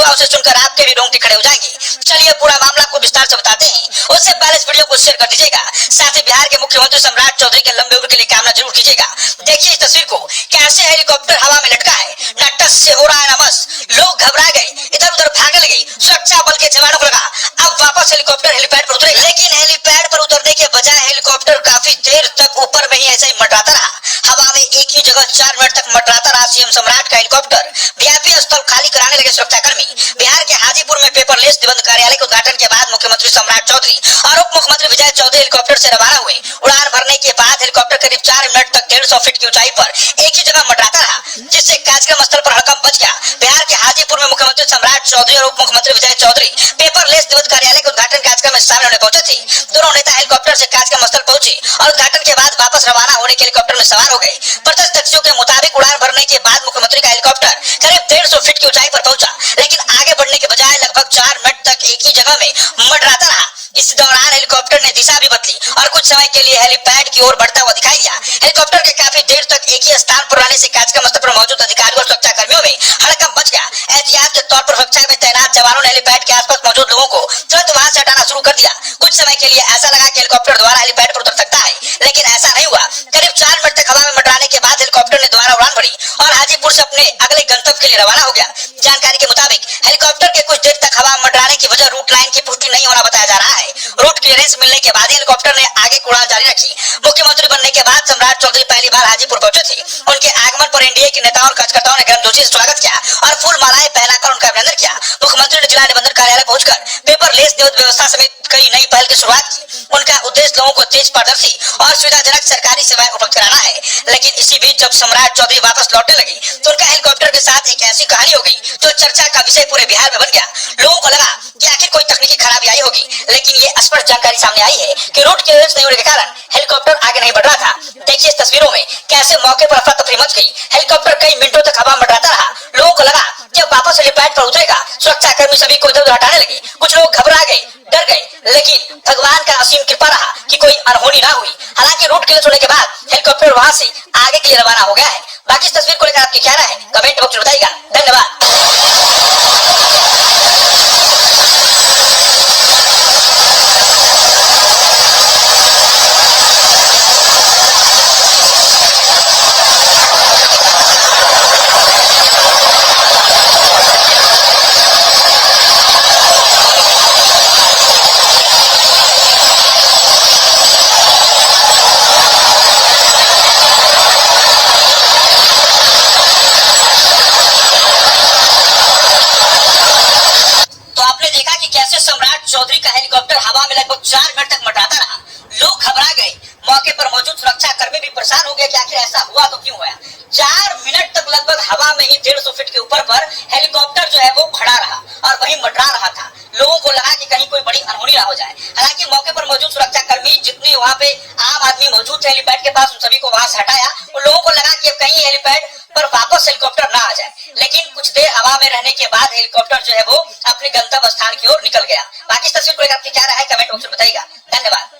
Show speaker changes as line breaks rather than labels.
होगा उसे सुनकर आपके भी रोंगटे खड़े हो जाएंगे। चलिए पूरा मामला को विस्तार से बताते हैं। उससे पहले इस वीडियो को शेयर कर दीजिएगा, साथ ही बिहार के मुख्यमंत्री सम्राट चौधरी के लंबे उम्र के लिए कामना जरूर कीजिएगा। देखिए इस तस्वीर को, कैसे हेलीकॉप्टर हवा में लटका है, न टस से हो रहा है न मस। लोग घबरा गए, इधर उधर भागने लगे, सुरक्षा बल के जवानों को लगा अब वापस हेलीकॉप्टर हेलीपैड पर उतरेगा, लेकिन हेलीपैड पर उतरने के बजाय हेलीकॉप्टर काफी देर तक ऊपर में ही ऐसे ही मंडराता रहा। हवा में एक ही जगह 4 मिनट तक मंडराता रहा सीएम सम्राट का हेलीकॉप्टर। वीआईपी स्थल खाली कराने लगे सुरक्षाकर्मी। बिहार के हाजीपुर में पेपरलेस निबंध कार्यालय के उद्घाटन के बाद मुख्यमंत्री सम्राट चौधरी और उप मुख्यमंत्री विजय चौधरी हेलीकॉप्टर से रवाना हुए। उड़ान भरने के बाद हेलीकॉप्टर करीब 4 मिनट तक 150 फीट की ऊंचाई पर एक ही जगह मंडराता रहा, जिससे कार्यक्रम स्थल पर हड़कंप मच गया। बिहार के हाजीपुर में मुख्यमंत्री सम्राट चौधरी और उप मुख्यमंत्री विजय चौधरी पेपरलेस निबंध कार्यालय के उद्घाटन कार्यक्रम में शामिल होने पहुंचे थे। दोनों नेता हेलीकॉप्टर से कार्यक्रम स्थल पहुंचे और उद्घाटन के बाद वापस रवाना होने के हेलीकॉप्टर में सवार हो गए। प्रत्यक्षदर्शियों के मुताबिक उड़ान भरने के बाद मुख्यमंत्री का हेलीकॉप्टर करीब 150 फीट की ऊंचाई पर पहुंचा, लेकिन आगे बढ़ने के बजाय लगभग 4 मिनट तक एक ही जगह में मंडराता रहा। इस दौरान हेलीकॉप्टर ने दिशा भी बदली और कुछ समय के लिए हेलीपैड की ओर बढ़ता हुआ दिखाई दिया। हेलीकॉप्टर के काफी देर तक एक ही स्थान पर रहने से कार्यक्रम स्थल पर मौजूद अधिकारियों और सुरक्षा कर्मियों में हड़कंप मच गया। एहतियात के तौर पर सुरक्षा में तैनात जवानों ने हेलीपैड के आसपास मौजूद लोगों को तुरंत वहां से हटाना शुरू कर दिया। कुछ समय के लिए ऐसा लगा कि हेलीकॉप्टर दोबारा हेलीपैड पर उतर सकता है, लेकिन ऐसा नहीं हुआ। करीब 4 मिनट तक हवा में मंडराने के बाद हेलीकॉप्टर ने दोबारा उड़ान भरी और हाजीपुर से अपने अगले गंतव्य के लिए रवाना हो गया। जानकारी के मुताबिक हेलीकॉप्टर के कुछ देर तक हवा में मंडराने की वजह रूट लाइन की पुष्टि नहीं होना बताया जा रहा है। रूट क्लियरेंस मिलने के बाद हेलीकॉप्टर ने आगे उड़ान जारी रखी। मुख्यमंत्री बनने के बाद सम्राट चौधरी पहली बार हाजीपुर पहुंचे थे। उनके आगमन पर एनडीए के नेताओं और कार्यकर्ताओं ने गर्मजोशी से स्वागत किया और फूल मालाएं पहनाकर उनका अभिनंदन किया। मुख्यमंत्री ने जिला निबंधन कार्यालय पहुंचकर पेपरलेस निबंध व्यवस्था समेत कई नई पहल की शुरुआत की। उनका उद्देश्य लोगों को तेज, पारदर्शी और सुविधाजनक सरकारी सेवाएं उपलब्ध कराना है। लेकिन इसी बीच जब सम्राट चौधरी वापस लौटने लगे तो उनका हेलीकॉप्टर के साथ एक ऐसी कहानी हो गई जो चर्चा का विषय पूरे बिहार में बन गया। लोगों को लगा कि आखिर कोई तकनीकी खराबी आई होगी, लेकिन ये स्पष्ट जानकारी सामने आई है कि रूट क्लियरेंस नहीं होने के कारण हेलीकॉप्टर आगे नहीं बढ़ रहा था। देखिए इस तस्वीरों में कैसे मौके पर अफरा तफरी मच गई। हेलीकॉप्टर कई मिनटों तक हवा में मंडराता रहा। लोगों को लगा कि अब वापस हेलीपैड पर उतरेगा। सुरक्षा कर्मी सभी को इधर उधर हटाने लगे। कुछ लोग घबरा गए, डर गए, लेकिन भगवान का असीम कृपा रहा कि कोई अनहोनी ना हुई। हालांकि रूट क्लियर होने के बाद हेलीकॉप्टर वहां से आगे के लिए रवाना हो गया है। बाकी इस तस्वीर को लेकर आपकी क्या राय है, कमेंट बॉक्स में बताइएगा। धन्यवाद। सम्राट चौधरी का हेलीकॉप्टर हवा में लगभग 4 मिनट तक मंडराता रहा। लोग घबरा गए, मौके पर मौजूद सुरक्षा कर्मी भी परेशान हो गए कि आखिर ऐसा हुआ तो क्यों हुआ। 4 मिनट तक लगभग हवा में ही 150 फीट के ऊपर पर हेलीकॉप्टर जो है वो खड़ा रहा और वहीं मंडरा रहा था। लोगों को लगा कि कहीं कोई बड़ी अनहोनी ना हो जाए। हालांकि मौके पर मौजूद सुरक्षा कर्मी जितने वहाँ पे आम आदमी मौजूद थे हेलीपैड के पास, उन सभी को वहां से हटाया। उन लोगों को लगा कि कहीं हेलीपैड पर वापस हेलीकॉप्टर ना आ जाए, लेकिन कुछ देर हवा में रहने के बाद हेलीकॉप्टर जो है वो अपने गंतव्य स्थान की ओर निकल गया। बाकी इस तस्वीर को लेकर आपकी क्या राय है, कमेंट बॉक्स में बताइएगा। धन्यवाद।